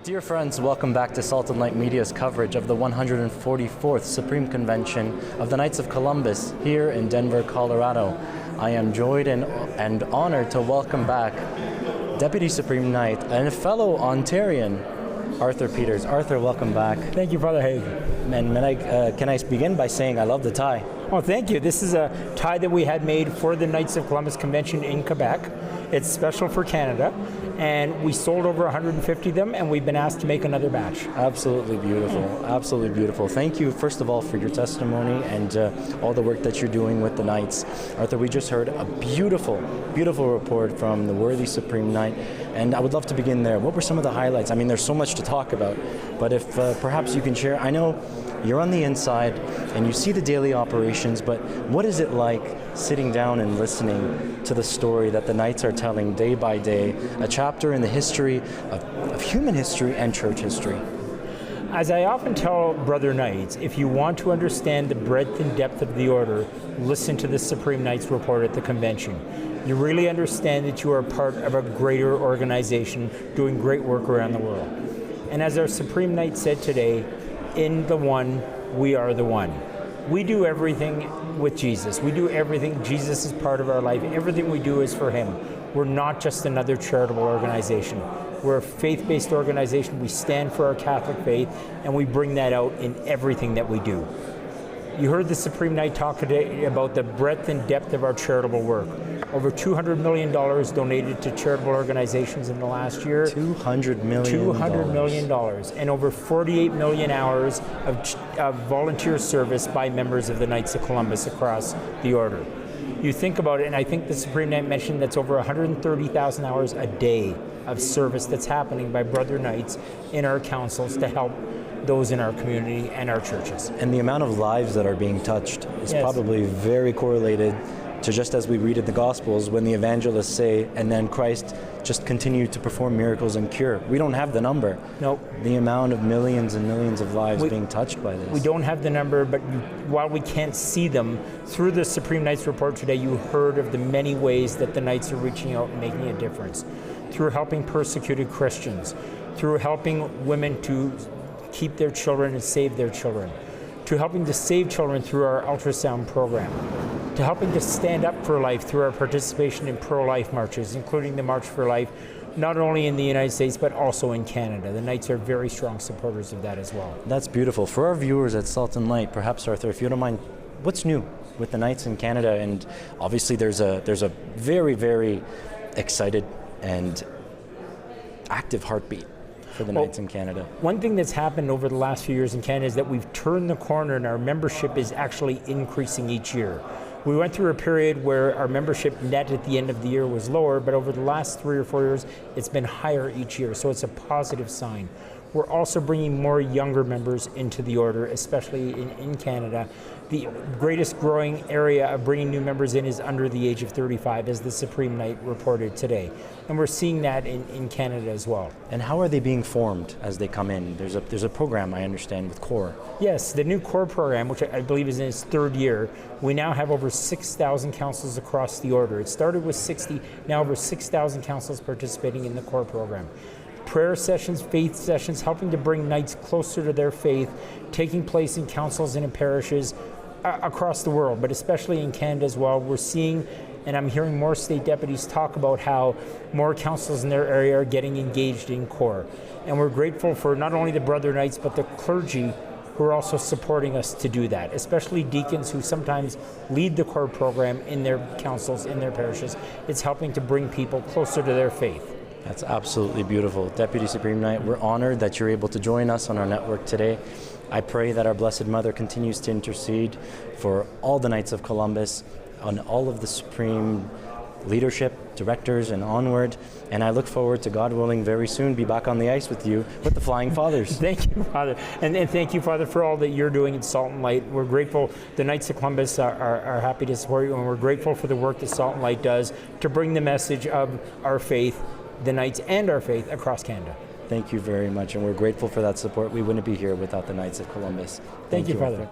Dear friends, welcome back to Salt and Light Media's coverage of the 144th Supreme Convention of the Knights of Columbus here in Denver, Colorado. I am joyed and honored to welcome back Deputy Supreme Knight and a fellow Ontarian, Arthur Peters. Arthur, welcome back. Thank you, Father Haig. And can I begin by saying I love the tie? Oh, thank you. This is a tie that we had made for the Knights of Columbus Convention in Quebec. It's special for Canada, and we sold over 150 of them, and we've been asked to make another batch. Absolutely beautiful. Absolutely beautiful. Thank you, first of all, for your testimony and all the work that you're doing with the Knights. Arthur, we just heard a beautiful, beautiful report from the worthy Supreme Knight, and I would love to begin there. What were some of the highlights? I mean, there's so much to talk about, but if perhaps you can share, I know you're on the inside and you see the daily operations, but what is it like sitting down and listening to the story that the Knights are telling day by day, a chapter in the history of human history and church history? As I often tell Brother Knights, if you want to understand the breadth and depth of the order, listen to the Supreme Knights report at the convention. You really understand that you are part of a greater organization doing great work around the world. And as our Supreme Knight said today, in the one, we are the one. We do everything with Jesus. We do everything. Jesus is part of our life. Everything we do is for Him. We're not just another charitable organization. We're a faith-based organization. We stand for our Catholic faith, and we bring that out in everything that we do. You heard the Supreme Knight talk today about the breadth and depth of our charitable work. Over $200 million donated to charitable organizations in the last year. $200 million. $200 million. And over 48 million hours of volunteer service by members of the Knights of Columbus across the order. You think about it, and I think the Supreme Knight mentioned that's over 130,000 hours a day of service that's happening by Brother Knights in our councils to help those in our community and our churches. And the amount of lives that are being touched is probably very correlated to, just as we read in the Gospels, when the evangelists say, and then Christ just continued to perform miracles and cure. We don't have the number. No. The amount of millions and millions of lives being touched by this. We don't have the number, but while we can't see them, through the Supreme Knights report today, you heard of the many ways that the Knights are reaching out and making a difference. Through helping persecuted Christians, through helping women to keep their children and save their children, to helping to save children through our ultrasound program, to helping to stand up for life through our participation in pro-life marches, including the March for Life, not only in the United States, but also in Canada. The Knights are very strong supporters of that as well. That's beautiful. For our viewers at Salt and Light, perhaps, Arthur, if you don't mind, what's new with the Knights in Canada? And obviously there's a very, very excited and active heartbeat for the Knights in Canada. One thing that's happened over the last few years in Canada is that we've turned the corner and our membership is actually increasing each year. We went through a period where our membership net at the end of the year was lower, but over the last 3 or 4 years, it's been higher each year, so it's a positive sign. We're also bringing more younger members into the order, especially in Canada. The greatest growing area of bringing new members in is under the age of 35, as the Supreme Knight reported today. And we're seeing that in Canada as well. And how are they being formed as they come in? There's a program, I understand, with CORE. Yes, the new CORE program, which I believe is in its 3rd year, we now have over 6,000 councils across the order. It started with 60, now over 6,000 councils participating in the CORE program. Prayer sessions, faith sessions, helping to bring Knights closer to their faith, taking place in councils and in parishes across the world, but especially in Canada as well. We're seeing, and I'm hearing more state deputies talk about how more councils in their area are getting engaged in CORE. And we're grateful for not only the Brother Knights, but the clergy who are also supporting us to do that, especially deacons who sometimes lead the CORE program in their councils, in their parishes. It's helping to bring people closer to their faith. That's absolutely beautiful. Deputy Supreme Knight, we're honored that you're able to join us on our network today. I pray that our Blessed Mother continues to intercede for all the Knights of Columbus, on all of the Supreme leadership, directors, and onward. And I look forward to, God willing, very soon be back on the ice with you with the Flying Fathers. Thank you, Father. And thank you, Father, for all that you're doing at Salt and Light. We're grateful. The Knights of Columbus are happy to support you, and we're grateful for the work that Salt and Light does to bring the message of our faith, the Knights and our faith, across Canada. Thank you very much, and we're grateful for that support. We wouldn't be here without the Knights of Columbus. Thank you, Father.